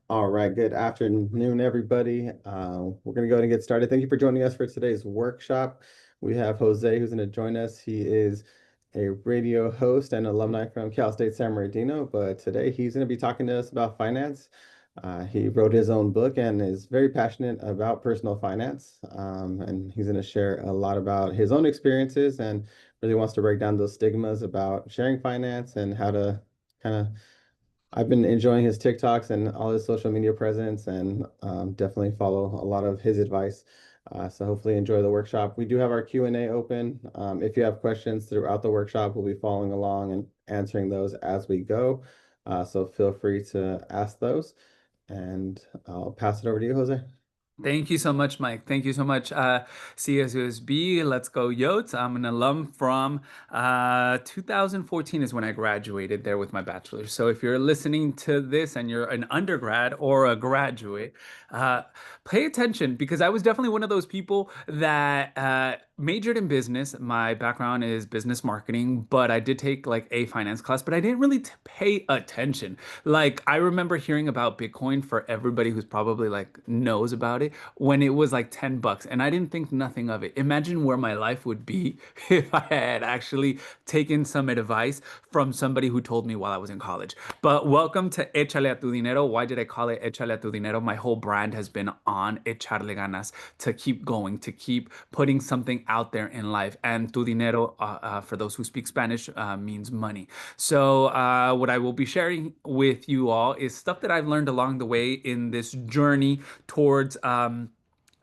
All right, good afternoon, everybody. We're going to go ahead and get started. Thank you for joining us for today's workshop. We have Jose who's going to join us. He is a radio host and alumni from Cal State San Bernardino, but today he's going to be talking to us about finance. He wrote his own book and is very passionate about personal finance. And he's going to share a lot about his own experiences and really wants to break down those stigmas about sharing finance and how to kind of I've been enjoying his TikToks and all his social media presence and definitely follow a lot of his advice. So hopefully enjoy the workshop. We do have our Q&A open. If you have questions throughout the workshop, we'll be following along and answering those as we go. So feel free to ask those and I'll pass it over to you, Jose. Thank you so much, Mike. Thank you so much, CSUSB. Let's go, Yotes. I'm an alum from 2014 is when I graduated there with my bachelor's. So if you're listening to this and you're an undergrad or a graduate, uh, pay attention because I was definitely one of those people that majored in business. My background is business marketing, but I did take like a finance class, but I didn't really pay attention. Like I remember hearing about Bitcoin for everybody who's probably like knows about it when it was like $10 and I didn't think nothing of it. Imagine where my life would be if I had actually taken some advice from somebody who told me while I was in college. But welcome to Échale a Tu Dinero. Why did I call it Échale a Tu Dinero? My whole brand has been on echarle ganas, to keep going, to keep putting something out there in life. And Tu Dinero, for those who speak Spanish, means money. So, what I will be sharing with you all is stuff that I've learned along the way in this journey towards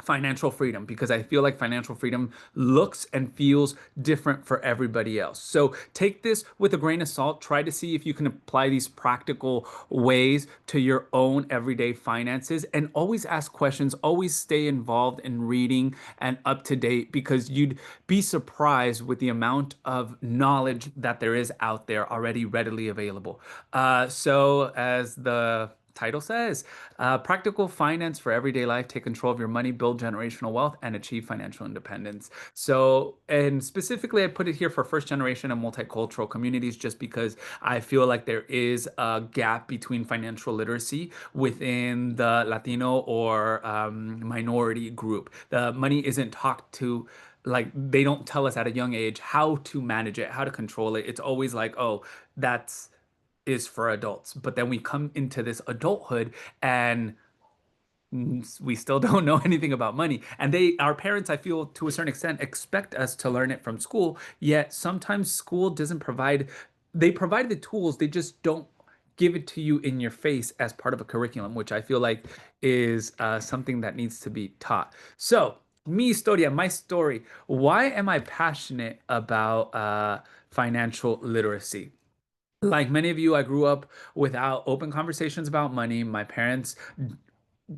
financial freedom, because I feel like financial freedom looks and feels different for everybody else. So, take this with a grain of salt. Try to see if you can apply these practical ways to your own everyday finances and always ask questions, always stay involved in reading and up to date because you'd be surprised with the amount of knowledge that there is out there already readily available. So, as the title says, practical finance for everyday life, take control of your money, build generational wealth, and achieve financial independence. So, and specifically, I put it here for first generation and multicultural communities just because I feel like there is a gap between financial literacy within the Latino or minority group. The money isn't talked to, like they don't tell us at a young age how to manage it, how to control it. It's always like, oh, that's is for adults. But then we come into this adulthood and we still don't know anything about money. And our parents, I feel to a certain extent, expect us to learn it from school. Yet sometimes school doesn't provide, they provide the tools, they just don't give it to you in your face as part of a curriculum, which I feel like is something that needs to be taught. So, mi historia, my story. Why am I passionate about financial literacy? Like many of you, I grew up without open conversations about money. My parents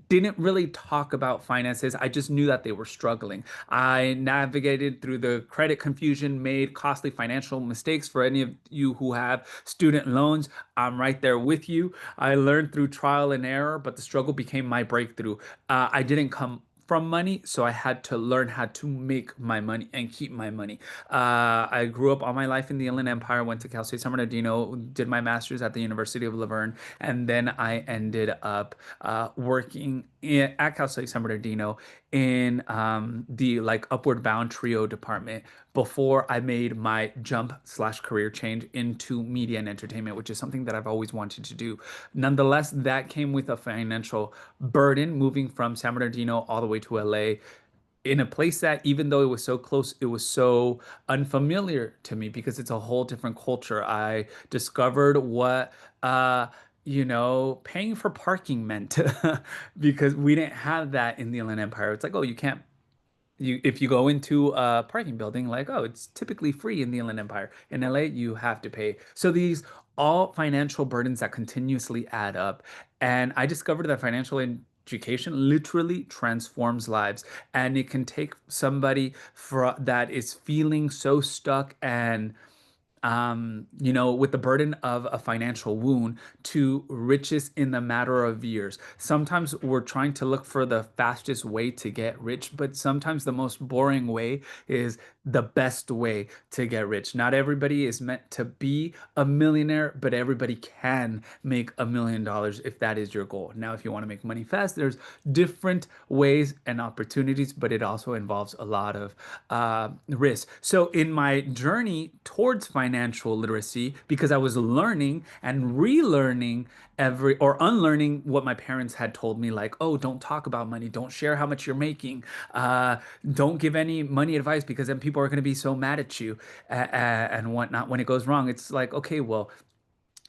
didn't really talk about finances. I just knew that they were struggling. I navigated through the credit confusion, made costly financial mistakes. For any of you who have student loans, I'm right there with you. I learned through trial and error, but the struggle became my breakthrough. I didn't come from money, so I had to learn how to make my money and keep my money. I grew up all my life in the Inland Empire, went to Cal State San Bernardino, did my master's at the University of Laverne, and then I ended up working at Cal State San Bernardino in the like upward bound trio department before I made my jump slash career change into media and entertainment, which is something that I've always wanted to do. Nonetheless, that came with a financial burden moving from San Bernardino all the way to LA in a place that even though it was so close, it was so unfamiliar to me because it's a whole different culture. I discovered what paying for parking meant because we didn't have that in the Inland Empire. It's like, oh, you can't you if you go into a parking building, like, oh, it's typically free in the Inland Empire. In LA, you have to pay. So these all financial burdens that continuously add up. And I discovered that financial education literally transforms lives. And it can take somebody that is feeling so stuck and with the burden of a financial wound to riches in the matter of years. Sometimes we're trying to look for the fastest way to get rich, but sometimes the most boring way is the best way to get rich. Not everybody is meant to be a millionaire, but everybody can make $1 million if that is your goal. Now, if you want to make money fast, there's different ways and opportunities, but it also involves a lot of risk. So, in my journey towards financial literacy, because I was learning and relearning or unlearning what my parents had told me, like, oh, don't talk about money, don't share how much you're making, uh, don't give any money advice because then people are going to be so mad at you and whatnot when it goes wrong. It's like, okay, well,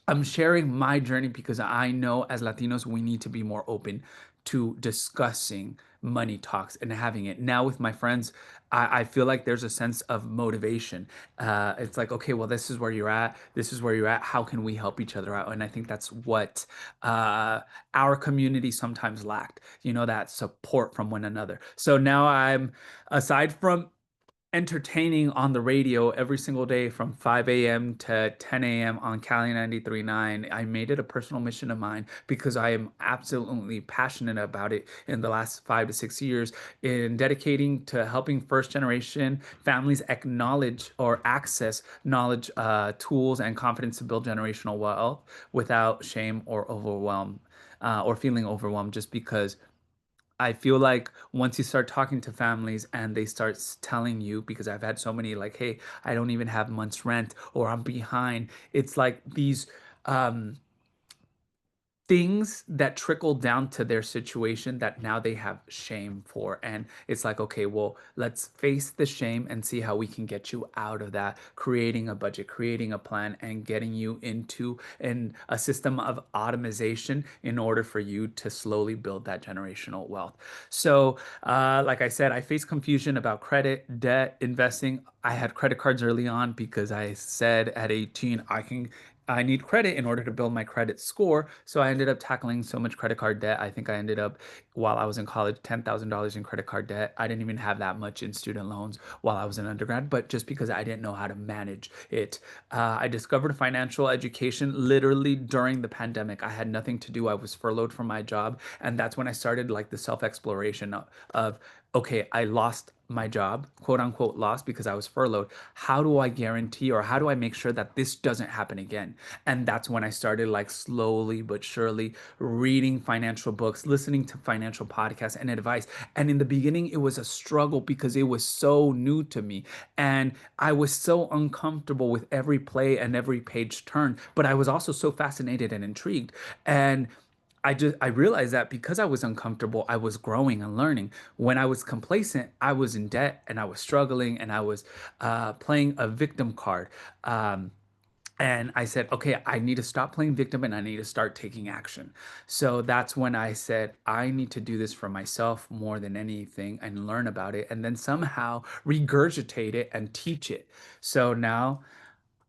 I'm sharing my journey because I know as Latinos, we need to be more open to discussing money talks and having it. Now, with my friends, I feel like there's a sense of motivation. It's like, okay, well, this is where you're at. This is where you're at. How can we help each other out? And I think that's what our community sometimes lacked, that support from one another. So now aside from entertaining on the radio every single day from 5 a.m. to 10 a.m. on Cali 93.9. I made it a personal mission of mine because I am absolutely passionate about it in the last 5 to 6 years in dedicating to helping first generation families acknowledge or access knowledge, tools, and confidence to build generational wealth without shame or overwhelm. Or feeling overwhelmed just because I feel like once you start talking to families and they start telling you, because I've had so many like, hey, I don't even have month's rent or I'm behind. It's like these um, things that trickle down to their situation that now they have shame for. And it's like, okay, well, let's face the shame and see how we can get you out of that, creating a budget, creating a plan, and getting you into a system of automation in order for you to slowly build that generational wealth. So, like I said, I faced confusion about credit, debt, investing. I had credit cards early on because I said at 18, I need credit in order to build my credit score. So I ended up tackling so much credit card debt. I think I ended up, while I was in college, $10,000 in credit card debt. I didn't even have that much in student loans while I was in undergrad, but just because I didn't know how to manage it. I discovered financial education literally during the pandemic. I had nothing to do. I was furloughed from my job. And that's when I started like the self exploration of okay, I lost my job, quote unquote, lost because I was furloughed. How do I guarantee or how do I make sure that this doesn't happen again? And that's when I started like slowly but surely reading financial books, listening to financial podcasts and advice. And in the beginning, it was a struggle because it was so new to me. And I was so uncomfortable with every play and every page turn, but I was also so fascinated and intrigued. And I realized that because I was uncomfortable, I was growing and learning. When I was complacent, I was in debt and I was struggling and I was playing a victim card. And I said, okay, I need to stop playing victim and I need to start taking action. So that's when I said, I need to do this for myself more than anything and learn about it and then somehow regurgitate it and teach it. So now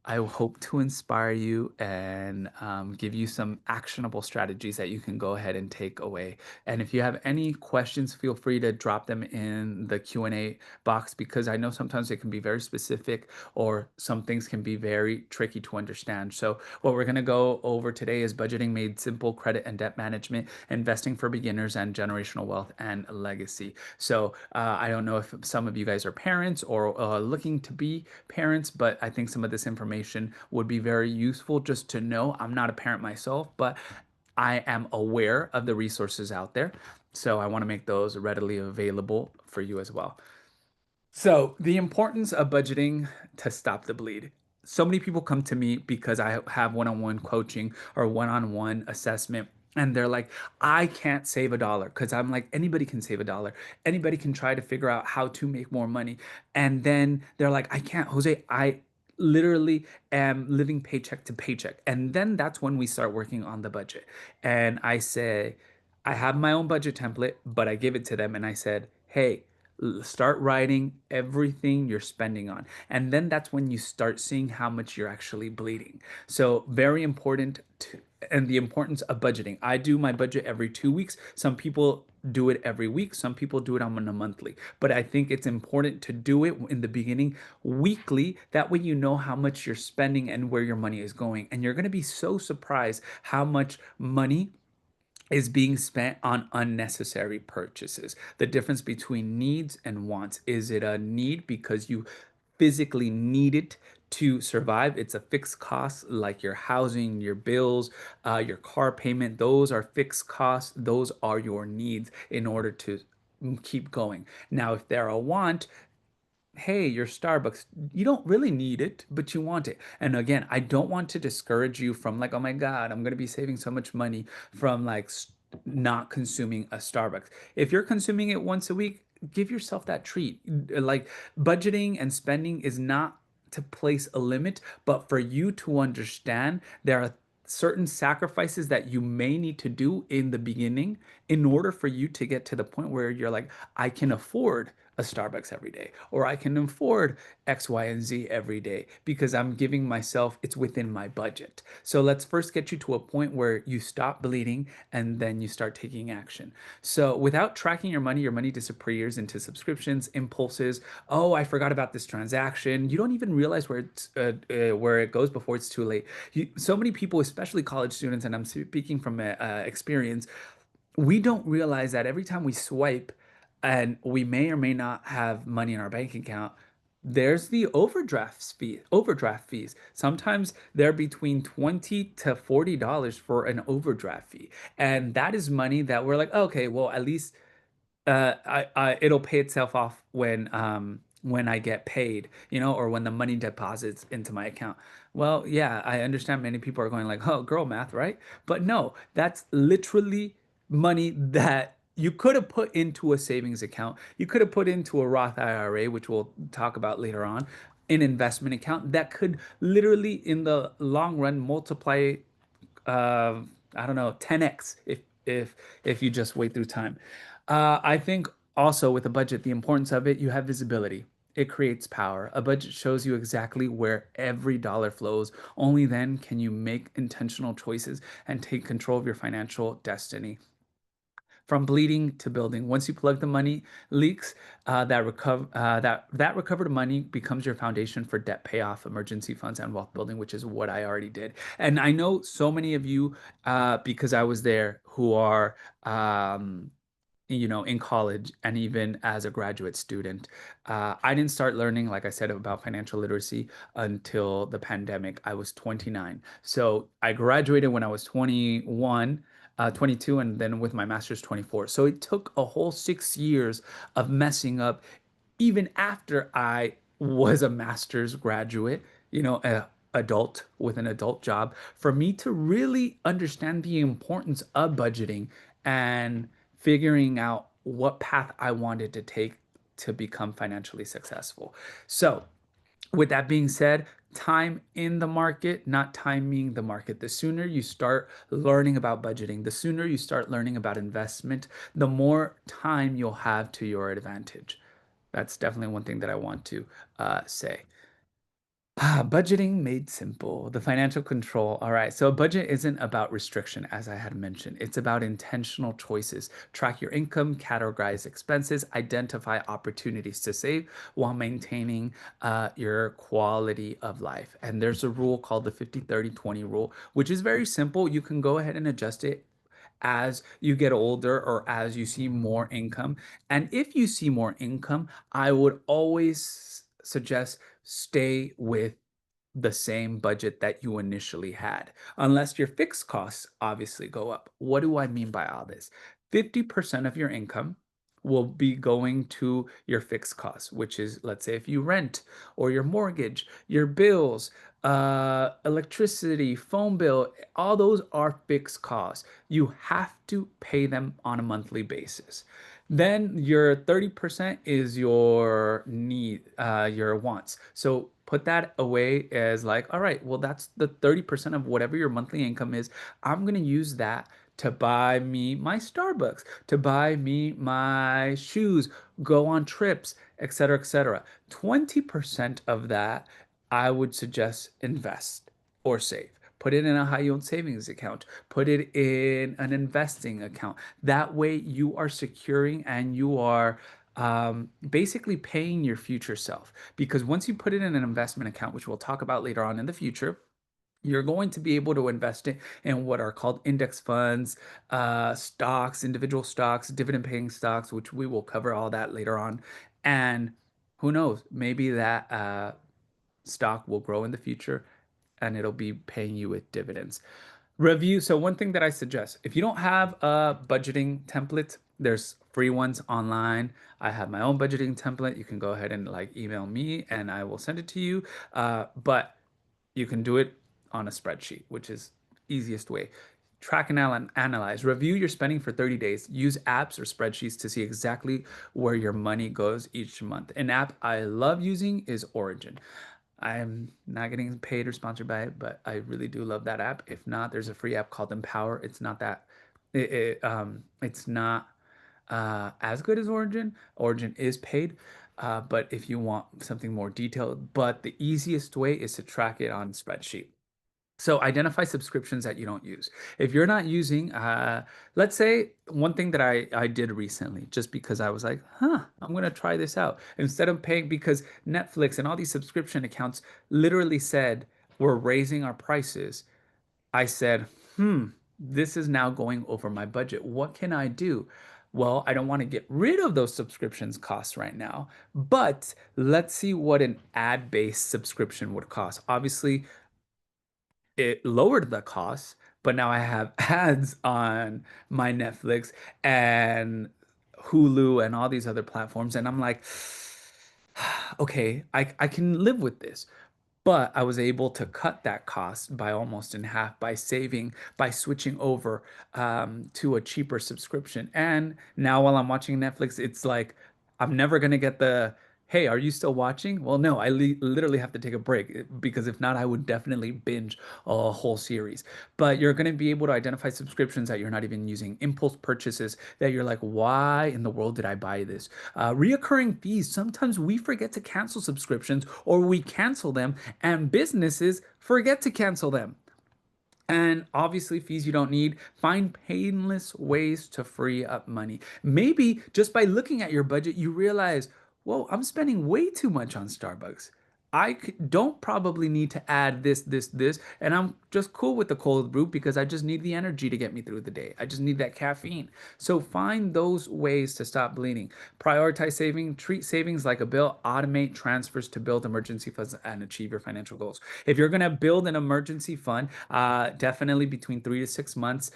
I hope to inspire you and give you some actionable strategies that you can go ahead and take away. And if you have any questions, feel free to drop them in the Q&A box because I know sometimes it can be very specific or some things can be very tricky to understand. So what we're going to go over today is budgeting made simple, credit and debt management, investing for beginners, and generational wealth and legacy. So I don't know if some of you guys are parents or looking to be parents, but I think some of this information would be very useful just to know. I'm not a parent myself, but I am aware of the resources out there. So I want to make those readily available for you as well. So, the importance of budgeting to stop the bleed. So many people come to me because I have one on one coaching or one on one assessment. And they're like, I can't save a dollar because I'm like, anybody can save a dollar. Anybody can try to figure out how to make more money. And then they're like, I can't, Jose, I literally am living paycheck to paycheck. And then that's when we start working on the budget. And I say, I have my own budget template, but I give it to them and I said, hey, start writing everything you're spending on. And then that's when you start seeing how much you're actually bleeding. So, very important and the importance of budgeting. I do my budget every 2 weeks. Some people do it every week. Some people do it on a monthly. But I think it's important to do it in the beginning weekly. That way you know how much you're spending and where your money is going. And you're going to be so surprised how much money is being spent on unnecessary purchases. The difference between needs and wants. Is it a need because you physically need it to survive. It's a fixed cost, like your housing, your bills, your car payment. Those are fixed costs. Those are your needs in order to keep going. Now, if they're a want, hey, your Starbucks, you don't really need it, but you want it. And again, I don't want to discourage you from like, oh my God, I'm going to be saving so much money from like not consuming a Starbucks. If you're consuming it once a week, give yourself that treat. Like budgeting and spending is not to place a limit, but for you to understand there are certain sacrifices that you may need to do in the beginning in order for you to get to the point where you're like, I can afford a Starbucks every day, or I can afford X, Y, and Z every day because I'm giving myself, it's within my budget. So let's first get you to a point where you stop bleeding and then you start taking action. So without tracking your money disappears into subscriptions, impulses. Oh, I forgot about this transaction. You don't even realize where it goes before it's too late. So many people, especially college students, and I'm speaking from experience, we don't realize that every time we swipe and we may or may not have money in our bank account, there's the overdraft fees. Sometimes they're between 20 to $40 for an overdraft fee. And that is money that we're like, okay, well, at least it'll pay itself off when I get paid, or when the money deposits into my account. Well, yeah, I understand many people are going like, oh, girl math, right? But no, that's literally money that you could have put into a savings account. You could have put into a Roth IRA, which we'll talk about later on, an investment account that could literally in the long run multiply uh, I don't know, 10x if you just wait through time. I think also with a budget, the importance of it, you have visibility. It creates power. A budget shows you exactly where every dollar flows. Only then can you make intentional choices and take control of your financial destiny from bleeding to building. Once you plug the money leaks, that recovered money becomes your foundation for debt payoff, emergency funds, and wealth building, which is what I already did. And I know so many of you, because I was there, who are in college and even as a graduate student. I didn't start learning, like I said, about financial literacy until the pandemic. I was 29. So I graduated when I was 21, 22, and then with my master's 24. So it took a whole 6 years of messing up, even after I was a master's graduate, a adult with an adult job, for me to really understand the importance of budgeting and figuring out what path I wanted to take to become financially successful. So, with that being said, time in the market, not timing the market. The sooner you start learning about budgeting, the sooner you start learning about investment, the more time you'll have to your advantage. That's definitely one thing that I want to say. Budgeting made simple, the financial control. All right. So, a budget isn't about restriction, as I had mentioned. It's about intentional choices. Track your income, categorize expenses, identify opportunities to save while maintaining your quality of life. And there's a rule called the 50-30-20 rule, which is very simple. You can go ahead and adjust it as you get older or as you see more income. And if you see more income, I would always suggest stay with the same budget that you initially had, unless your fixed costs obviously go up. What do I mean by all this? 50% of your income will be going to your fixed costs, which is, let's say, if you rent or your mortgage, your bills, electricity, phone bill, all those are fixed costs. You have to pay them on a monthly basis. Then your 30% is your your wants. So put that away as like, all right, well, that's the 30% of whatever your monthly income is. I'm going to use that to buy me my Starbucks, to buy me my shoes, go on trips, etc., etc. 20% of that, I would suggest invest or save. Put it in a high yield savings account. Put it in an investing account. That way, you are securing and you are basically paying your future self. Because once you put it in an investment account, which we'll talk about later on in the future, you're going to be able to invest it in what are called index funds, stocks, individual stocks, dividend paying stocks, which we will cover all that later on. And who knows? Maybe that stock will grow in the future and it'll be paying you with dividends. Review. So one thing that I suggest, if you don't have a budgeting template, there's free ones online. I have my own budgeting template. You can go ahead and like email me and I will send it to you. But you can do it on a spreadsheet, which is easiest way. Track and analyze. Review your spending for 30 days. Use apps or spreadsheets to see exactly where your money goes each month. An app I love using is Origin. I'm not getting paid or sponsored by it, but I really do love that app. If not, there's a free app called Empower. It's not that it's not as good as Origin. Origin is paid, but if you want something more detailed, but the easiest way is to track it on spreadsheet. So identify subscriptions that you don't use. If you're not using, let's say one thing that I did recently, just because I was like, I'm going to try this out. Instead of paying, because Netflix and all these subscription accounts literally said, we're raising our prices. I said, this is now going over my budget. What can I do? Well, I don't want to get rid of those subscriptions costs right now, but let's see what an ad-based subscription would cost. Obviously, it lowered the cost, but now I have ads on my Netflix and Hulu and all these other platforms. And I'm like, okay, I can live with this. But I was able to cut that cost by almost in half by saving, by switching over to a cheaper subscription. And now while I'm watching Netflix, it's like I'm never going to get the, hey, are you still watching? Well, no, I literally have to take a break because if not, I would definitely binge a whole series. But you're going to be able to identify subscriptions that you're not even using, impulse purchases that you're like, why in the world did I buy this? Reoccurring fees. Sometimes we forget to cancel subscriptions or we cancel them and businesses forget to cancel them. And obviously, fees you don't need. Find painless ways to free up money. Maybe just by looking at your budget, you realize, whoa, I'm spending way too much on Starbucks. Don't probably need to add this, and I'm just cool with the cold brew because I just need the energy to get me through the day. I just need that caffeine. So find those ways to stop bleeding. Prioritize saving, treat savings like a bill, automate transfers to build emergency funds and achieve your financial goals. If you're going to build an emergency fund, definitely between 3 to 6 months.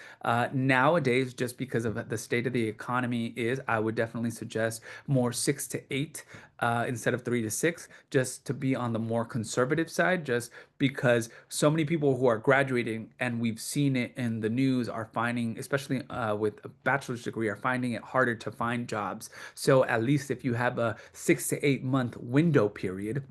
Nowadays, just because of the state of the economy I would definitely suggest more 6 to 8 instead of 3 to 6, just to be on the more conservative side, just because so many people who are graduating, and we've seen it in the news, are finding, especially with a bachelor's degree, are finding it harder to find jobs. So at least if you have a 6 to 8 month window period,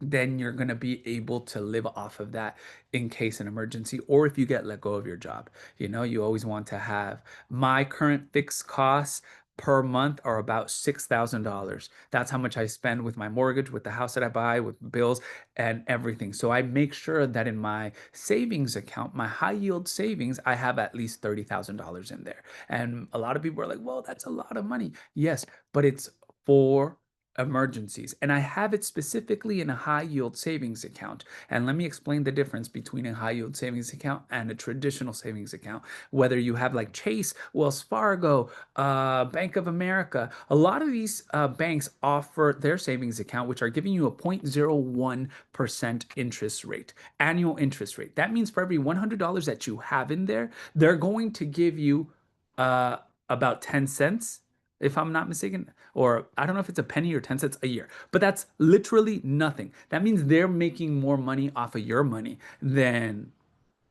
then you're going to be able to live off of that in case an emergency or if you get let go of your job. You always want to have my current fixed costs per month are about $6,000. That's how much I spend with my mortgage, with the house that I buy, with bills and everything. So I make sure that in my savings account, my high yield savings, I have at least $30,000 in there. And a lot of people are like, well, that's a lot of money. Yes, but it's for emergencies. And I have it specifically in a high yield savings account. And let me explain the difference between a high yield savings account and a traditional savings account. Whether you have like Chase, Wells Fargo, Bank of America, a lot of these banks offer their savings account, which are giving you a 0.01% interest rate, annual interest rate. That means for every $100 that you have in there, they're going to give you uh, about 10 cents, if I'm not mistaken, or I don't know if it's a penny or 10 cents a year, but that's literally nothing. That means they're making more money off of your money than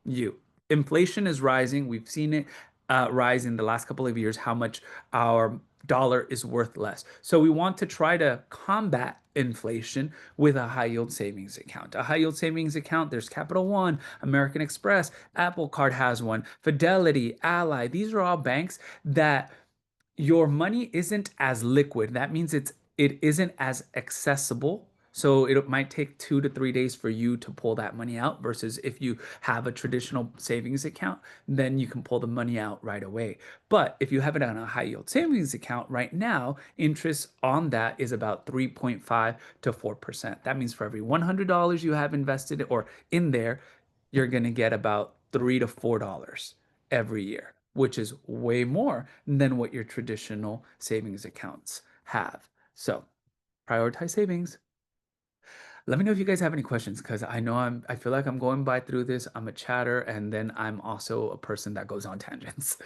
you. Inflation is rising. We've seen it rise in the last couple of years, how much our dollar is worth less. So we want to try to combat inflation with a high yield savings account. A high yield savings account, there's Capital One, American Express, Apple Card has one, Fidelity, Ally. These are all banks that your money isn't as liquid. That means it isn't as accessible. So it might take 2 to 3 days for you to pull that money out versus if you have a traditional savings account, then you can pull the money out right away. But if you have it on a high yield savings account right now, interest on that is about 3.5 to 4%. That means for every $100 you have invested or in there, you're going to get about $3 to $4 every year, which is way more than what your traditional savings accounts have. So prioritize savings. Let me know if you guys have any questions because I feel like I'm going by through this. I'm a chatter and then I'm also a person that goes on tangents.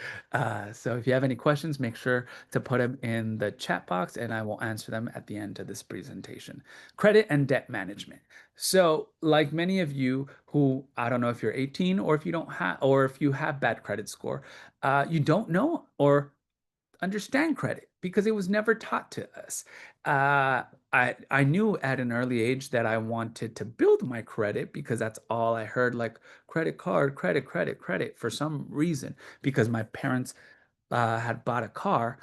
So if you have any questions, make sure to put them in the chat box and I will answer them at the end of this presentation. Credit and debt management. So like many of you who, I don't know if you're 18 or if you don't have, or if you have bad credit score, you don't know or understand credit because it was never taught to us. I knew at an early age that I wanted to build my credit because that's all I heard, like credit card, credit, credit, credit, for some reason, because my parents had bought a car.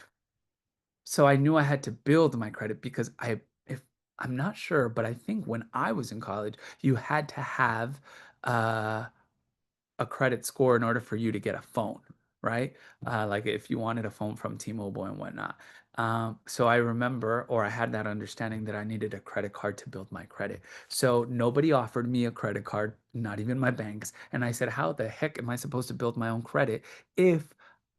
So I knew I had to build my credit because if I'm not sure, but I think when I was in college, you had to have uh, a credit score in order for you to get a phone, right? Like if you wanted a phone from T-Mobile and whatnot. So I remember, or I had that understanding that I needed a credit card to build my credit. So nobody offered me a credit card, not even my banks. And I said, how the heck am I supposed to build my own credit if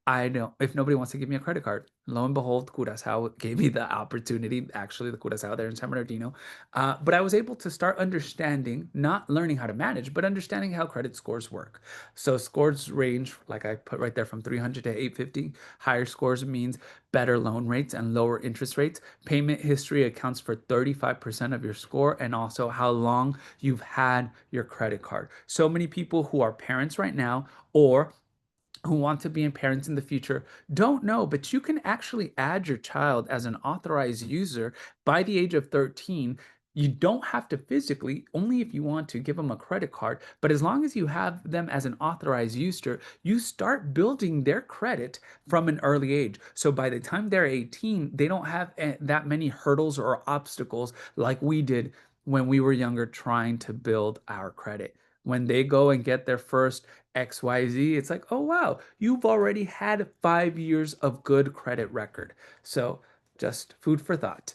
if nobody wants to give me a credit card? Lo and behold, Curaçao gave me the opportunity, actually, the Curaçao there in San Bernardino. But I was able to start understanding, not learning how to manage, but understanding how credit scores work. So scores range, like I put right there, from 300 to 850. Higher scores means better loan rates and lower interest rates. Payment history accounts for 35% of your score, and also how long you've had your credit card. So many people who are parents right now, or who want to be parents in the future, don't know, but you can actually add your child as an authorized user by the age of 13. You don't have to physically, only if you want to, give them a credit card. But as long as you have them as an authorized user, you start building their credit from an early age. So by the time they're 18, they don't have that many hurdles or obstacles like we did when we were younger trying to build our credit. When they go and get their first XYZ, it's like, oh, wow, you've already had 5 years of good credit record. So just food for thought.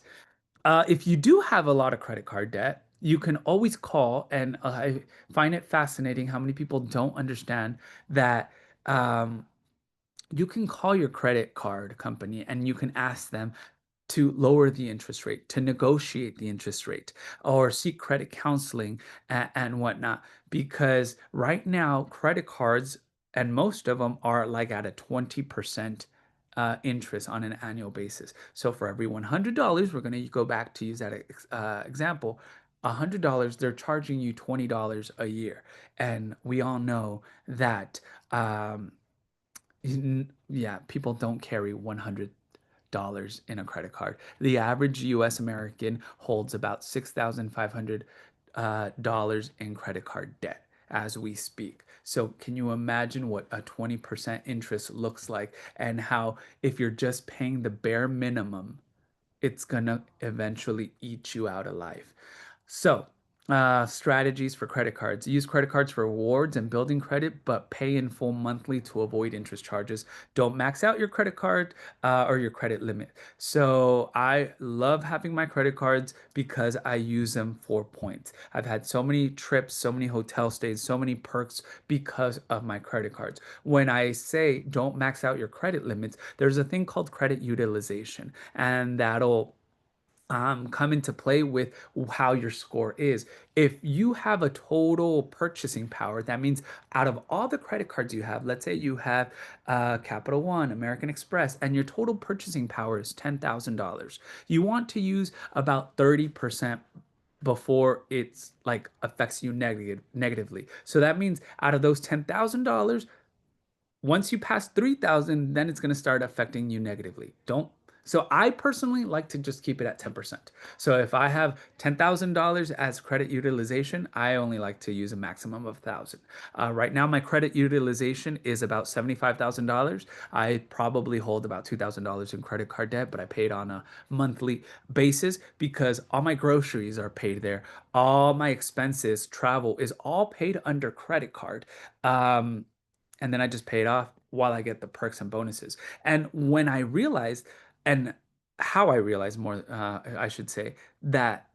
If you do have a lot of credit card debt, you can always call, and I find it fascinating how many people don't understand that um, you can call your credit card company and you can ask them to lower the interest rate, to negotiate the interest rate, or seek credit counseling and whatnot. Because right now, credit cards, and most of them are like at a 20% interest on an annual basis. So for every $100, we're going to go back to use that example. $100, they're charging you $20 a year. And we all know that, yeah, people don't carry $100 in a credit card. The average US American holds about $6,500 dollars in credit card debt as we speak. So can you imagine what a 20% interest looks like, and how if you're just paying the bare minimum, it's gonna eventually eat you out alive. So, strategies for credit cards. Use credit cards for rewards and building credit, but pay in full monthly to avoid interest charges. Don't max out your credit card or your credit limit. So, I love having my credit cards because I use them for points. I've had so many trips, so many hotel stays, so many perks because of my credit cards. When I say don't max out your credit limits, there's a thing called credit utilization, and that'll come into play with how your score is. If you have a total purchasing power, that means out of all the credit cards you have, let's say you have Capital One, American Express, and your total purchasing power is $10,000. You want to use about 30% before it's like affects you negatively. So that means out of those $10,000, once you pass 3,000, then it's going to start affecting you negatively. Don't. So I personally like to just keep it at 10%. So if I have $10,000 as credit utilization, I only like to use a maximum of 1,000. Right now, my credit utilization is about $75,000. I probably hold about $2,000 in credit card debt, but I pay it on a monthly basis because all my groceries are paid there. All my expenses, travel is all paid under credit card. And then I just pay it off while I get the perks and bonuses. And when I realized, and how I realized more, I should say, that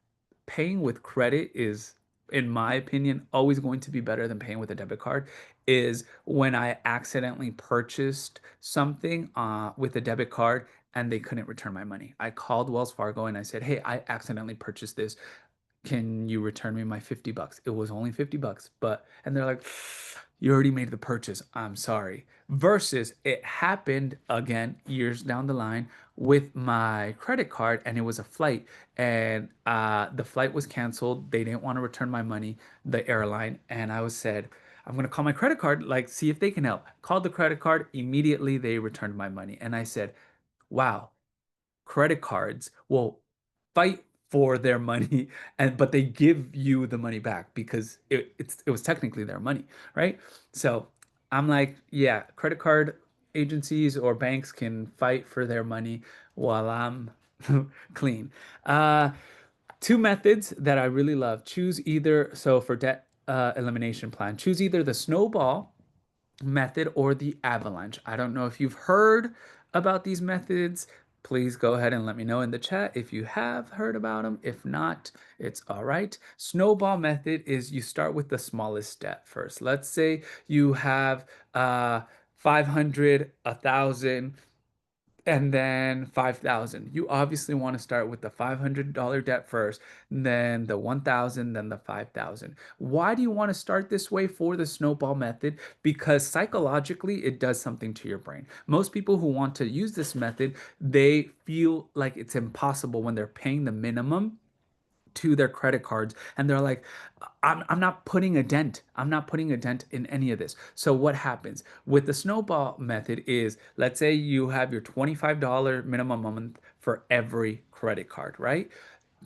paying with credit is, in my opinion, always going to be better than paying with a debit card, is when I accidentally purchased something with a debit card and they couldn't return my money. I called Wells Fargo and I said, "Hey, I accidentally purchased this. Can you return me my $50?" It was only $50, and they're like, "You already made the purchase. I'm sorry." Versus it happened again years down the line with my credit card, and it was a flight, and the flight was canceled. They didn't want to return my money, the airline, and I was said, "I'm gonna call my credit card, like see if they can help." Called the credit card, immediately they returned my money, and I said, "Wow, credit cards will fight for their money but they give you the money back because it was technically their money, right?" So I'm like, yeah, credit card agencies or banks can fight for their money while I'm clean. Two methods that I really love. Choose either, so for debt elimination plan, choose either the snowball method or the avalanche. I don't know if you've heard about these methods. Please go ahead and let me know in the chat if you have heard about them. If not, it's all right. Snowball method is you start with the smallest step first. Let's say you have 500, 1,000, and then 5,000. You obviously want to start with the $500 debt first, then the 1,000, then the 5,000. Why do you want to start this way for the snowball method? Because psychologically, it does something to your brain. Most people who want to use this method, they feel like it's impossible when they're paying the minimum to their credit cards, and they're like, I'm not putting a dent. I'm not putting a dent in any of this. So what happens with the snowball method is, let's say you have your $25 minimum a month for every credit card, right?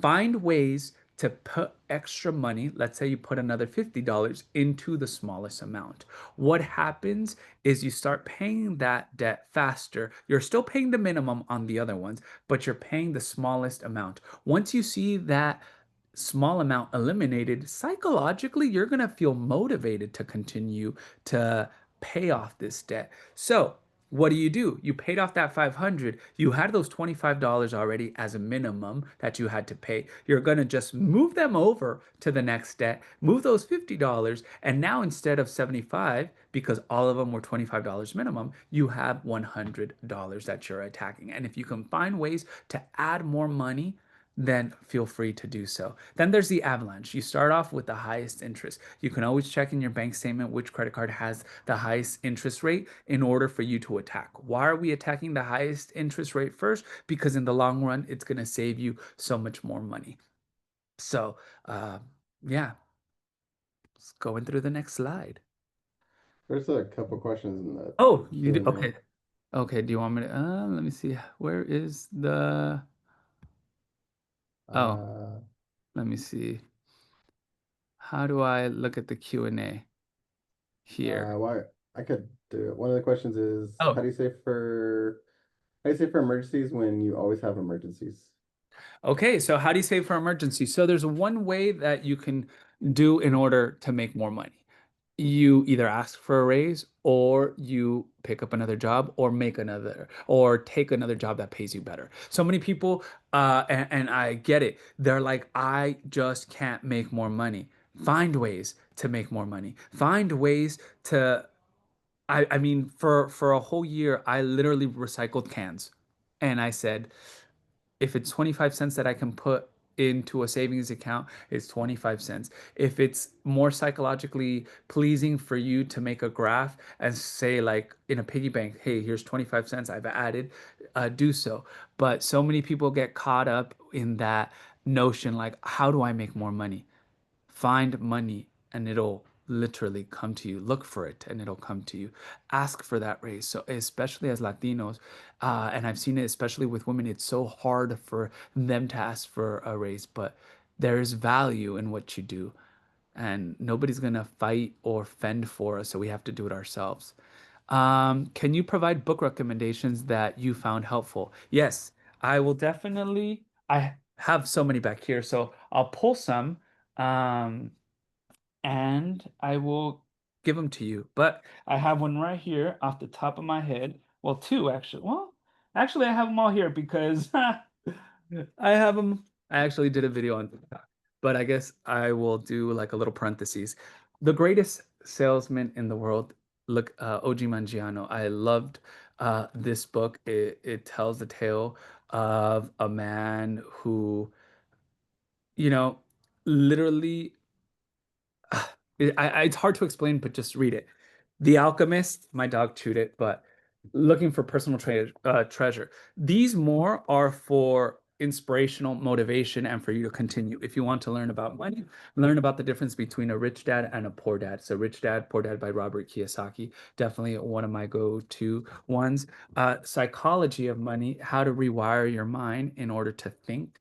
Find ways to put extra money. Let's say you put another $50 into the smallest amount. What happens is you start paying that debt faster. You're still paying the minimum on the other ones, but you're paying the smallest amount. Once you see that small amount eliminated, psychologically, you're going to feel motivated to continue to pay off this debt. So, what do? You paid off that 500. You had those $25 already as a minimum that you had to pay. You're going to just move them over to the next debt, move those $50, and now instead of 75, because all of them were $25 minimum, you have $100 that you're attacking. And if you can find ways to add more money, then feel free to do so. Then there's the avalanche. You start off with the highest interest. You can always check in your bank statement which credit card has the highest interest rate in order for you to attack. Why are we attacking the highest interest rate first? Because in the long run, it's going to save you so much more money. So, yeah, let's going through the next slide. There's a couple questions in the Oh, you do? Q&A. Okay. Okay. Do you want me to? Let me see. Where is the? Oh, Uh, let me see. How do I look at the Q&A here? why I could do it. One of the questions is, Oh, how do you save for emergencies when you always have emergencies? okay. So how do you save for emergency? So there's one way that you can do in order to make more money. You either ask for a raise or you pick up another job or make another or take another job that pays you better. So many people, and I get it, they're like, I just can't make more money. Find ways to make more money. Find ways to I mean, for a whole year, I literally recycled cans. And I said, if it's 25 cents that I can put into a savings account, it's 25 cents. If it's more psychologically pleasing for you to make a graph and say, like in a piggy bank, hey, here's 25 cents I've added, do so. But so many people get caught up in that notion, like, how do I make more money? Find money and it'll literally come to you. Look for it and it'll come to you. Ask for that raise. So, especially as Latinos, and I've seen it especially with women, it's so hard for them to ask for a raise, but there's value in what you do. And nobody's going to fight or fend for us. So, we have to do it ourselves. Can you provide book recommendations that you found helpful? Yes, I will definitely. I have so many back here, so I'll pull some. Um, and I will give them to you. But I have one right here off the top of my head. Well, two actually. Well, actually, I have them all here because I have them. I actually did a video on TikTok, but I guess I will do like a little parentheses. The greatest salesman in the world, look, OG Mangiano. I loved this book, it tells the tale of a man who, you know, literally it's hard to explain, but just read it. The Alchemist, my dog chewed it, but looking for personal treasure. These more are for inspirational motivation and for you to continue. If you want to learn about money, learn about the difference between a rich dad and a poor dad. So, Rich Dad, Poor Dad by Robert Kiyosaki, definitely one of my go-to ones. Psychology of Money, how to rewire your mind in order to think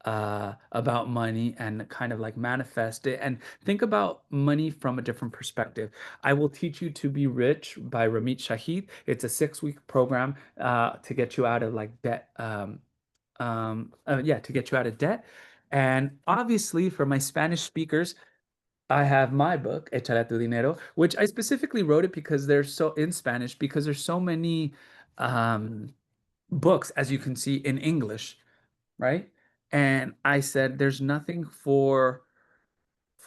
about money and kind of like manifest it and think about money from a different perspective. I Will Teach You to Be Rich by Ramit Shahid. It's a 6-week program to get you out of like debt. Yeah, to get you out of debt. And obviously, for my Spanish speakers, I have my book, Echale Tu Dinero, which I specifically wrote it because they're so in Spanish, because there's so many um, books, as you can see, in English, right? And I said, there's nothing for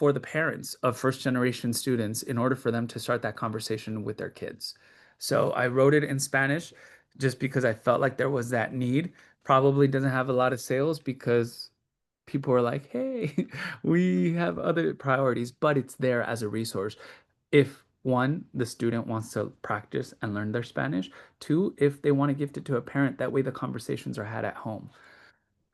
the parents of first generation students in order for them to start that conversation with their kids. So I wrote it in Spanish just because I felt like there was that need. Probably doesn't have a lot of sales because people are like, hey, we have other priorities, but it's there as a resource. If one, the student wants to practice and learn their Spanish. Two, if they want to gift it to a parent, that way the conversations are had at home.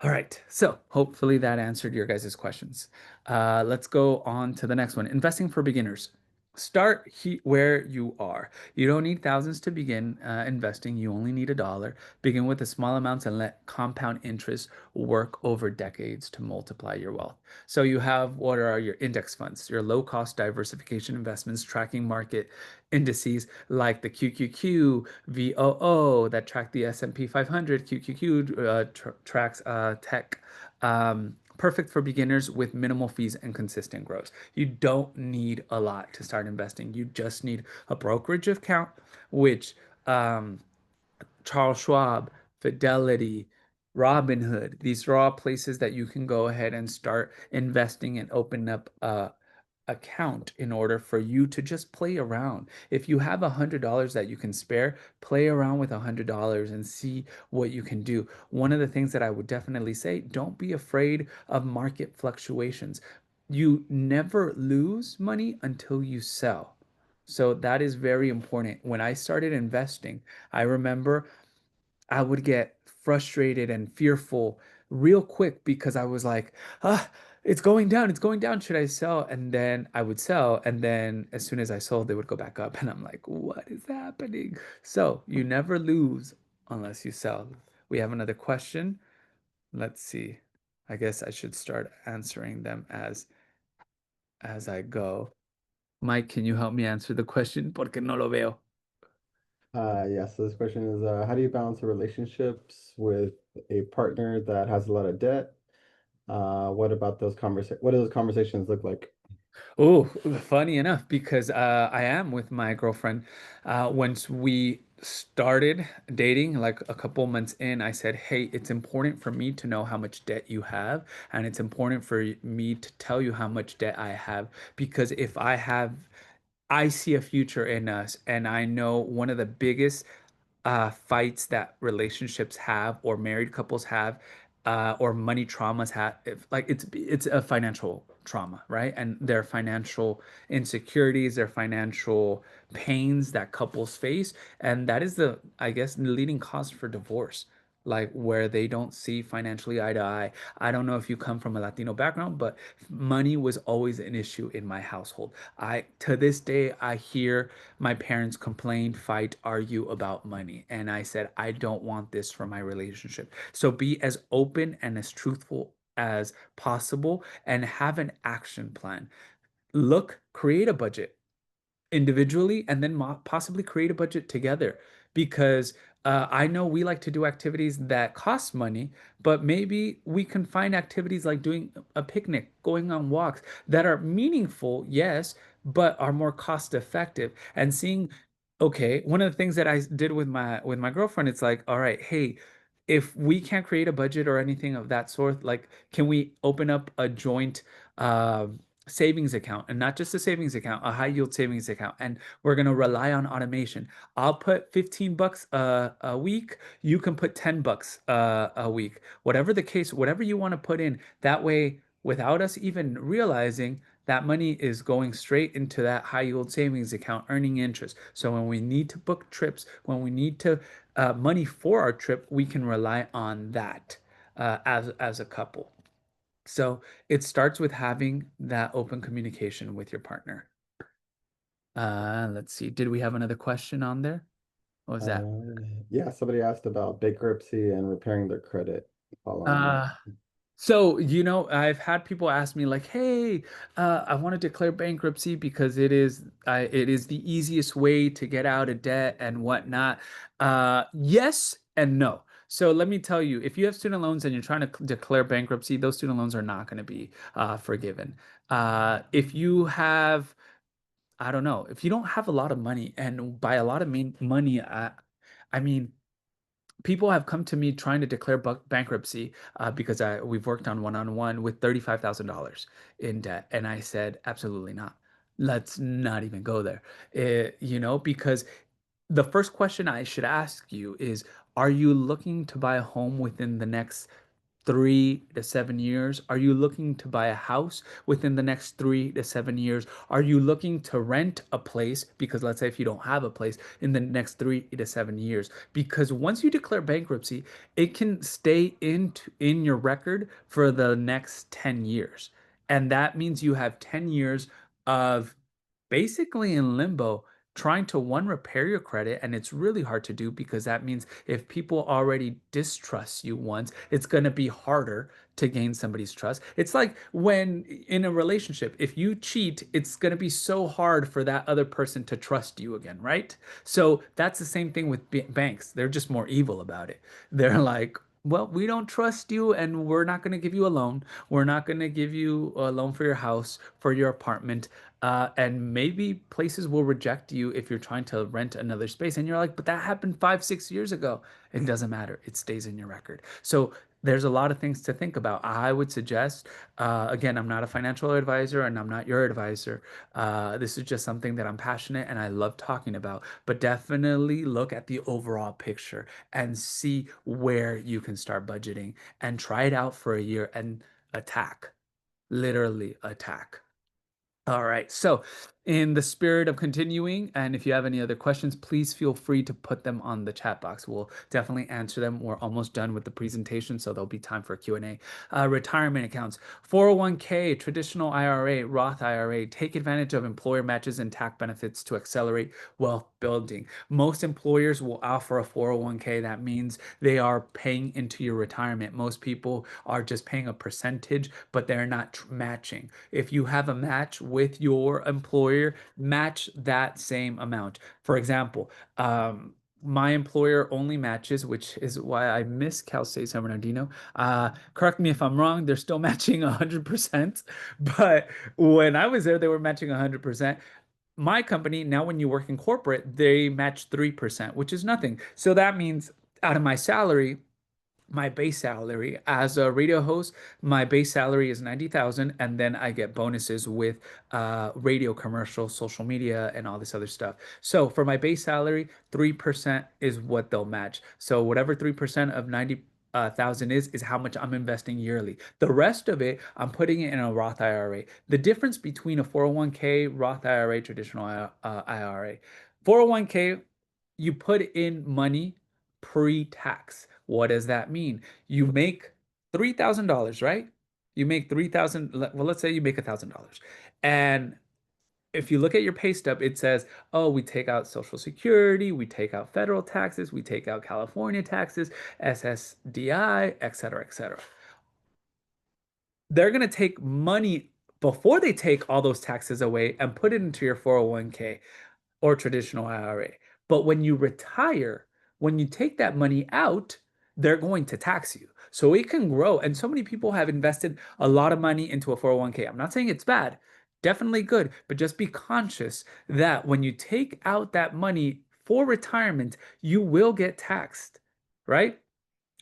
All right, so hopefully that answered your guys' questions. Let's go on to the next one. Investing for beginners. Start where you are. You don't need thousands to begin investing. You only need $1. Begin with the small amounts and let compound interest work over decades to multiply your wealth. So you have, what are your index funds, your low cost diversification investments tracking market indices like the QQQ, VOO that track the S&P 500. QQQ tracks tech. Perfect for beginners with minimal fees and consistent growth. You don't need a lot to start investing. You just need a brokerage account, which Charles Schwab, Fidelity, Robinhood, these are all places that you can go ahead and start investing and open up account in order for you to just play around. If you have $100 that you can spare, play around with $100 and see what you can do. One of the things that I would definitely say, don't be afraid of market fluctuations. You never lose money until you sell. So that is very important. When I started investing, I remember I would get frustrated and fearful real quick because I was like, it's going down, it's going down. Should I sell? And then I would sell. And then as soon as I sold, they would go back up. And I'm like, what is happening? So you never lose unless you sell. We have another question. Let's see. I guess I should start answering them as I go. Mike, can you help me answer the question? Porque no lo veo. Yeah, so this question is, how do you balance the relationships with a partner that has a lot of debt? What do those conversations look like? Oh, funny enough, because I am with my girlfriend. Once we started dating, like a couple months in, I said, hey, it's important for me to know how much debt you have, and it's important for me to tell you how much debt I have, because if I see a future in us, and I know one of the biggest fights that relationships have or married couples have or money traumas have if, like it's a financial trauma, right? And their financial insecurities, their financial pains that couples face, and that is the, I guess, the leading cause for divorce, like where they don't see financially eye to eye. I don't know if you come from a Latino background, but money was always an issue in my household. I To this day I hear my parents complain, fight, argue about money. And I said, I don't want this for my relationship. So be as open and as truthful as possible and have an action plan. Create a budget individually and then possibly create a budget together, because I know we like to do activities that cost money, but maybe we can find activities like doing a picnic, going on walks that are meaningful, yes, but are more cost effective. And seeing, okay, one of the things that I did with my girlfriend, it's like, all right, hey, if we can't create a budget or anything of that sort, like, can we open up a joint savings account, and not just a savings account, a high yield savings account. And we're going to rely on automation. I'll put 15 bucks a week. You can put 10 bucks a week, whatever the case, whatever you want to put in. That way, without us even realizing, that money is going straight into that high yield savings account, earning interest. So when we need to book trips, when we need to money for our trip, we can rely on that as a couple. So it starts with having that open communication with your partner. Let's see. Did we have another question on there? What was that? Yeah, somebody asked about bankruptcy and repairing their credit following that. Uh, I've had people ask me like, "Hey, I want to declare bankruptcy because it is the easiest way to get out of debt and whatnot." Yes and no. So let me tell you, if you have student loans and you're trying to declare bankruptcy, those student loans are not going to be forgiven. If you have, I don't know, if you don't have a lot of money, and by a lot of money, I mean people have come to me trying to declare bankruptcy because we've worked on one-on-one with $35,000 in debt, and I said absolutely not. Let's not even go there. Because the first question I should ask you is, are you looking to buy a home within the next 3 to 7 years? Are you looking to buy a house within the next 3 to 7 years? Are you looking to rent a place? Because let's say if you don't have a place in the next 3 to 7 years, because once you declare bankruptcy, it can stay in your record for the next 10 years. And that means you have 10 years of basically in limbo trying to repair your credit, and it's really hard to do because that means if people already distrust you once, it's going to be harder to gain somebody's trust. It's like when in a relationship, if you cheat, it's going to be so hard for that other person to trust you again, right? So that's the same thing with banks. They're just more evil about it. They're like, well, we don't trust you and we're not going to give you a loan. We're not going to give you a loan for your house, for your apartment. And maybe places will reject you if you're trying to rent another space. And you're like, but that happened 5, 6 years ago. It doesn't matter. It stays in your record. So there's a lot of things to think about. I would suggest, again, I'm not a financial advisor and I'm not your advisor. This is just something that I'm passionate and I love talking about. But definitely look at the overall picture and see where you can start budgeting and try it out for a year and attack, literally attack. All right. So, in the spirit of continuing, and if you have any other questions, please feel free to put them on the chat box. We'll definitely answer them. We're almost done with the presentation, so there'll be time for Q&A. Retirement accounts, 401k, traditional IRA, Roth IRA. Take advantage of employer matches and tax benefits to accelerate wealth building. Most employers will offer a 401k. That means they are paying into your retirement. Most people are just paying a percentage, but they're not matching. If you have a match with your employer, match that same amount. For example, my employer only matches, which is why I miss Cal State San Bernardino. Correct me if I'm wrong, they're still matching 100%. But when I was there, they were matching 100%. My company, now when you work in corporate, they match 3%, which is nothing. So that means out of my salary, my base salary as a radio host, my base salary is 90,000, and then I get bonuses with radio commercials, social media, and all this other stuff. So for my base salary, 3% is what they'll match. So whatever 3% of 90,000 is how much I'm investing yearly. The rest of it, I'm putting it in a Roth IRA. The difference between a 401k, Roth IRA, traditional IRA, 401k, you put in money pre-tax. What does that mean? You make $3,000, right? You make 3,000, well, let's say you make $1,000. And if you look at your pay stub, it says, oh, we take out Social Security, we take out federal taxes, we take out California taxes, SSDI, et cetera, et cetera. They're going to take money before they take all those taxes away and put it into your 401k or traditional IRA. But when you retire, when you take that money out, they're going to tax you. So it can grow. And so many people have invested a lot of money into a 401k. I'm not saying it's bad, definitely good, but just be conscious that when you take out that money for retirement, you will get taxed, right?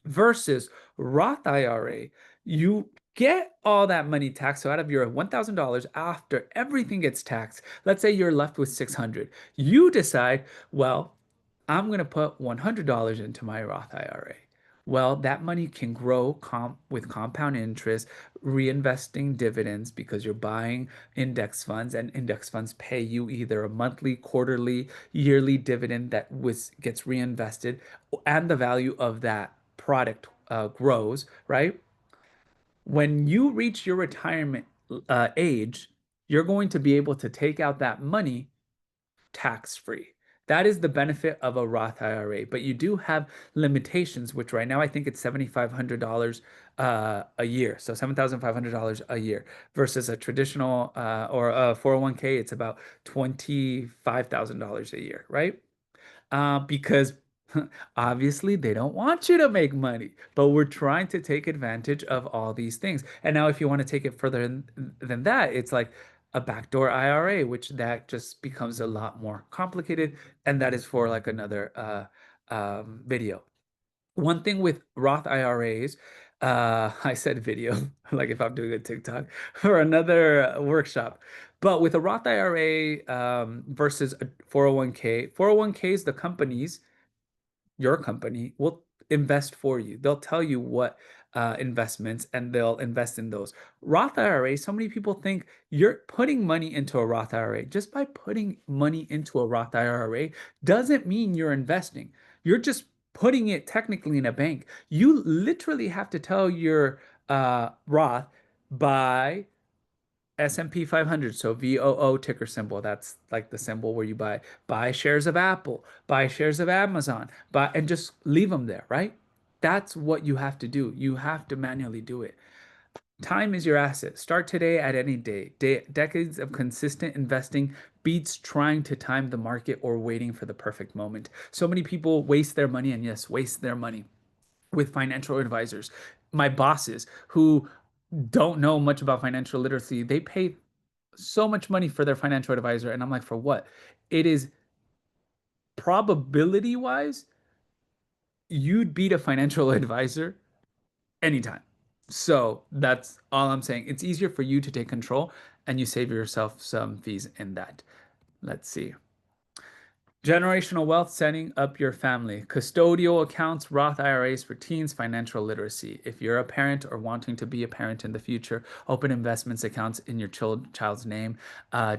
Versus Roth IRA, you Get all that money taxed. So out of your $1,000, after everything gets taxed, let's say you're left with 600. You decide, well, I'm going to put $100 into my Roth IRA. Well, that money can grow with compound interest, reinvesting dividends because you're buying index funds, and index funds pay you either a monthly, quarterly, yearly dividend that gets reinvested, and the value of that product grows, right? When you reach your retirement age, you're going to be able to take out that money tax free. That is the benefit of a Roth IRA, but you do have limitations, which right now I think it's $7,500 a year. So $7,500 a year versus a traditional or a 401k, it's about $25,000 a year, right? Because obviously they don't want you to make money, but we're trying to take advantage of all these things. And now, if you want to take it further than that, it's like a backdoor IRA, which that just becomes a lot more complicated, and that is for like another video. One thing with Roth IRAs, I said video, like if I'm doing a TikTok or another workshop. But with a Roth IRA versus a 401k, 401ks, the companies, your company will invest for you. They'll tell you what investments and they'll invest in those. Roth IRA, so many people think you're putting money into a Roth IRA. Just by putting money into a Roth IRA doesn't mean you're investing. You're just putting it technically in a bank. You literally have to tell your Roth, buy S&P 500, so VOO ticker symbol. That's like the symbol where you buy shares of Apple, buy shares of Amazon, buy and just leave them there, right? That's what you have to do. You have to manually do it. Time is your asset. Start today at any day. Decades of consistent investing beats trying to time the market or waiting for the perfect moment. So many people waste their money, and yes, waste their money with financial advisors. My bosses who don't know much about financial literacy, they pay so much money for their financial advisor. And I'm like, for what? It is probability wise, you'd beat a financial advisor anytime. So that's all I'm saying. It's easier for you to take control and you save yourself some fees in that. Let's see. Generational wealth, setting up your family. Custodial accounts, Roth IRAs for teens, financial literacy. If you're a parent or wanting to be a parent in the future, open investments accounts in your child's name.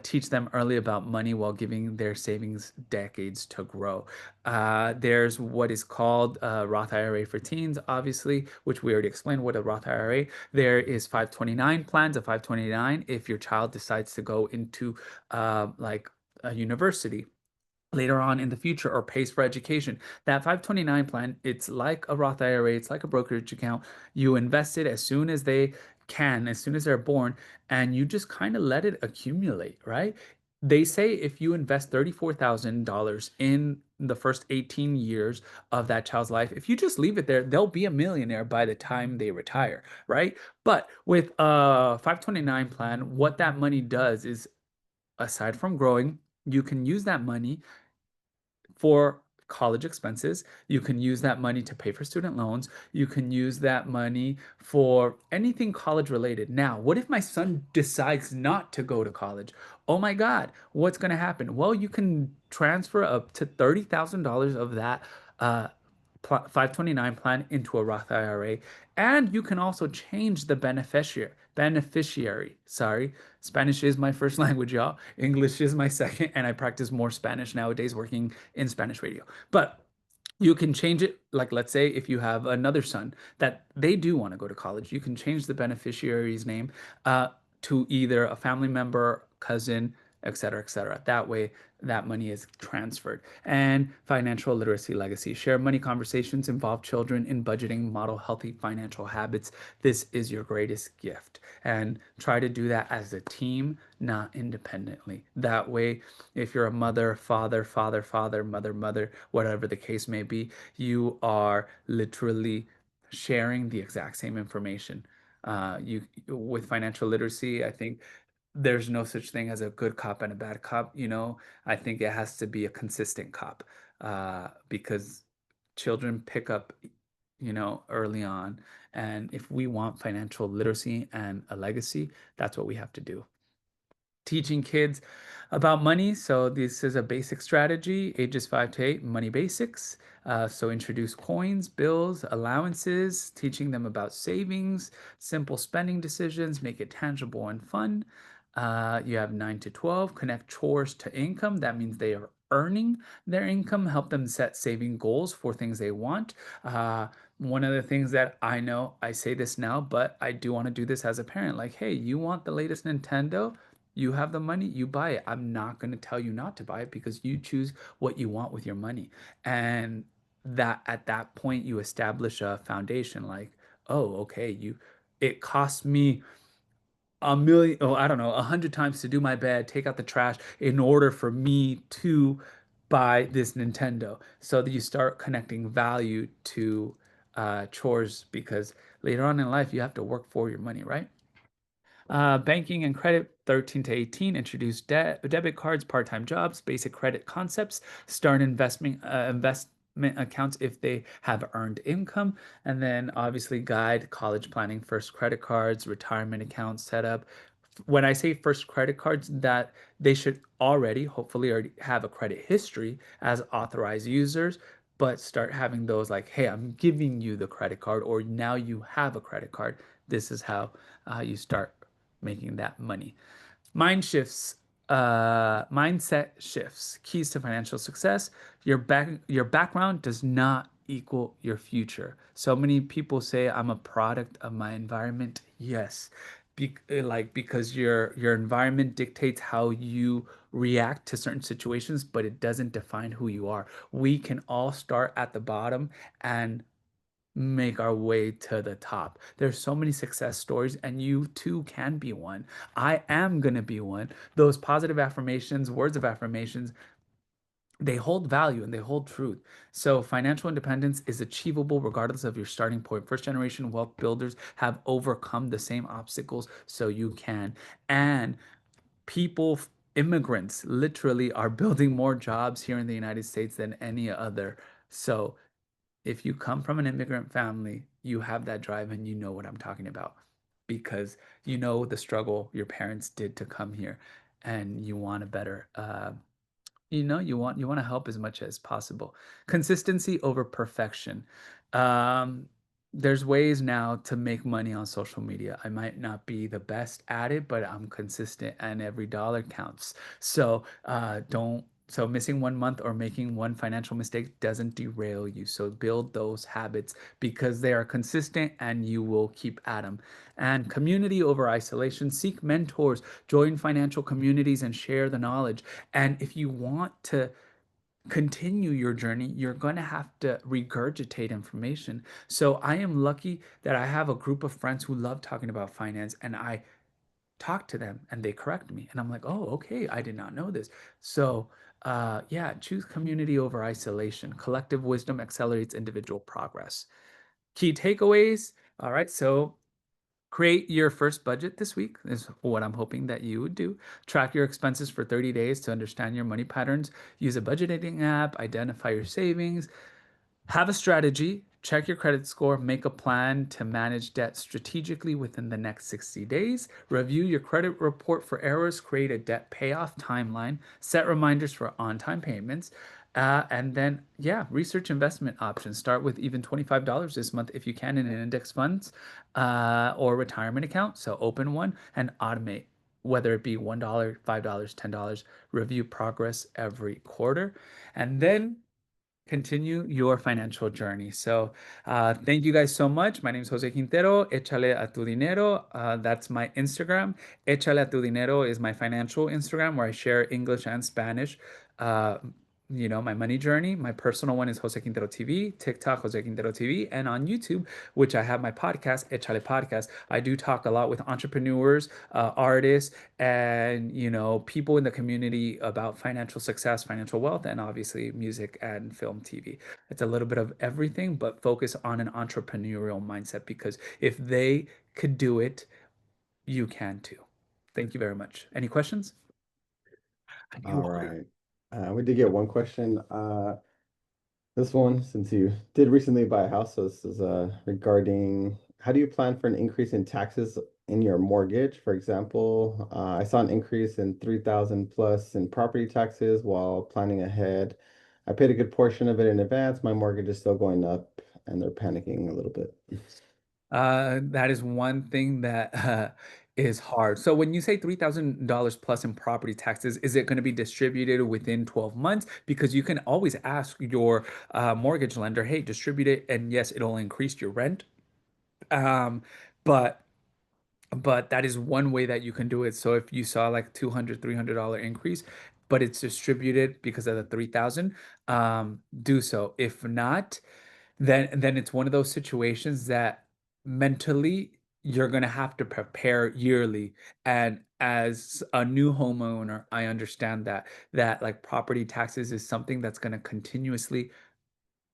Teach them early about money while giving their savings decades to grow. There's what is called Roth IRA for teens, obviously, which we already explained what a Roth IRA. There is 529 plans, a 529 if your child decides to go into like a university later on in the future or pays for education. That 529 plan, it's like a Roth IRA, it's like a brokerage account. You invest it as soon as they can, as soon as they're born, and you just kind of let it accumulate, right? They say if you invest $34,000 in the first 18 years of that child's life, if you just leave it there, they'll be a millionaire by the time they retire, right? But with a 529 plan, what that money does is, aside from growing, you can use that money for college expenses. You can use that money to pay for student loans. You can use that money for anything college related. Now, what if my son decides not to go to college? Oh my God, what's going to happen? Well, you can transfer up to $30,000 of that 529 plan into a Roth IRA, and you can also change the beneficiary. Sorry, Spanish is my first language, y'all. English is my second, and I practice more Spanish nowadays working in Spanish radio. But you can change it, like let's say if you have another son that they do want to go to college, you can change the beneficiary's name to either a family member, cousin, et cetera, et cetera. That way, that money is transferred. And financial literacy legacy. Share money conversations, involve children in budgeting, model healthy financial habits. This is your greatest gift. And try to do that as a team, not independently. That way, if you're a mother, father, mother, whatever the case may be, you are literally sharing the exact same information. You with financial literacy, I think there's no such thing as a good cop and a bad cop. I think it has to be a consistent cop because children pick up early on. And if we want financial literacy and a legacy, that's what we have to do. Teaching kids about money. So this is a basic strategy, ages 5 to 8, money basics. So introduce coins, bills, allowances, teaching them about savings, simple spending decisions, make it tangible and fun. You have 9 to 12, connect chores to income. That means they are earning their income, help them set saving goals for things they want. One of the things that I know, I say this now, but I do want to do this as a parent. Like, hey, you want the latest Nintendo? You have the money, you buy it. I'm not going to tell you not to buy it because you choose what you want with your money. And that at that point you establish a foundation like, oh, okay, it cost me a million, oh, I don't know, 100 times to do my bed, take out the trash in order for me to buy this Nintendo. So that you start connecting value to chores because later on in life you have to work for your money, right? Banking and credit, 13 to 18, introduce debit cards, part-time jobs, basic credit concepts, start investment accounts if they have earned income, and then obviously guide college planning, first credit cards, retirement accounts setup. When I say first credit cards, that they should hopefully already have a credit history as authorized users, but start having those like, hey, I'm giving you the credit card, or now you have a credit card. This is how you start making that money. Mindset shifts, keys to financial success. Your background does not equal your future. So many people say I'm a product of my environment. Yes. Because your environment dictates how you react to certain situations, but it doesn't define who you are. We can all start at the bottom and make our way to the top. There's so many success stories, and you too can be one. I am going to be one. Those positive affirmations, words of affirmations, they hold value and they hold truth. So, financial independence is achievable regardless of your starting point. First generation wealth builders have overcome the same obstacles, so you can. And people, immigrants, literally are building more jobs here in the United States than any other. So, if you come from an immigrant family, you have that drive and you know what I'm talking about because you know the struggle your parents did to come here and you want a better you want to help as much as possible. Consistency over perfection. um there's ways now to make money on social media. I might not be the best at it, but I'm consistent and every dollar counts. So don't so missing 1 month or making one financial mistake doesn't derail you. So build those habits because they are consistent and you will keep at them. And community over isolation. Seek mentors, join financial communities and share the knowledge. And if you want to continue your journey, you're going to have to regurgitate information. So I am lucky that I have a group of friends who love talking about finance, and I talk to them and they correct me. And I'm like, oh, okay, I did not know this. So, yeah, choose community over isolation. Collective wisdom accelerates individual progress. Key takeaways. All right. So, create your first budget this week is what I'm hoping that you would do. Track your expenses for 30 days to understand your money patterns. Use a budgeting app, identify your savings, have a strategy, check your credit score, make a plan to manage debt strategically within the next 60 days, review your credit report for errors, create a debt payoff timeline, set reminders for on time payments. And then, yeah, research investment options. Start with even $25 this month if you can in an index funds or retirement account. So open one and automate, whether it be $1, $5, $10. Review progress every quarter. And then continue your financial journey. So, thank you guys so much. My name is Jose Quintero. Échale a tu dinero. That's my Instagram. Échale a tu dinero is my financial Instagram where I share English and Spanish. Uh, my money journey. My personal one is Jose Quintero TV, TikTok, Jose Quintero TV, and on YouTube, which I have my podcast, Echale Podcast. I do talk a lot with entrepreneurs, artists, and people in the community about financial success, financial wealth, and obviously music and film, TV. It's a little bit of everything, but focus on an entrepreneurial mindset because if they could do it, you can too. Thank you very much. Any questions? I need All water. right. We did get one question. This one, since you did recently buy a house, so this is regarding how do you plan for an increase in taxes in your mortgage? For example, I saw an increase in 3,000 plus in property taxes while planning ahead. I paid a good portion of it in advance. My mortgage is still going up, and they're panicking a little bit. That is one thing that is hard. So when you say $3,000 plus in property taxes, is it going to be distributed within 12 months? Because you can always ask your mortgage lender, hey, distribute it, and yes, it'll increase your rent. Um, but but that is one way that you can do it. So if you saw like 200, $300 increase, but it's distributed because of the 3,000, do so. If not, then it's one of those situations that mentally you're going to have to prepare yearly. And as a new homeowner, I understand that like property taxes is something that's going to continuously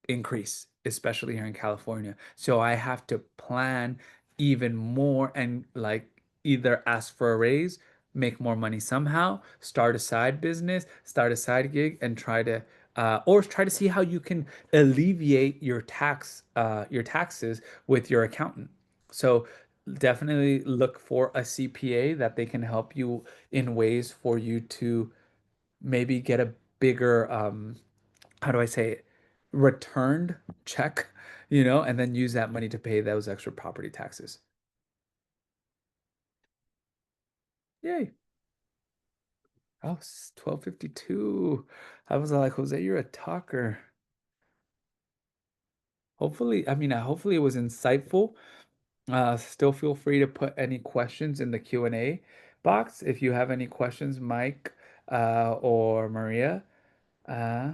increase, especially here in California. So I have to plan even more and like either ask for a raise, make more money somehow, start a side business, start a side gig, and try to or try to see how you can alleviate your taxes with your accountant. So definitely look for a CPA that they can help you in ways for you to maybe get a bigger how do I say it, returned check, and then use that money to pay those extra property taxes. Yay. Oh, 12:52. I was like, Jose, you're a talker. Hopefully, I mean, hopefully it was insightful. Still feel free to put any questions in the Q&A box if you have any questions, Mike, or Maria.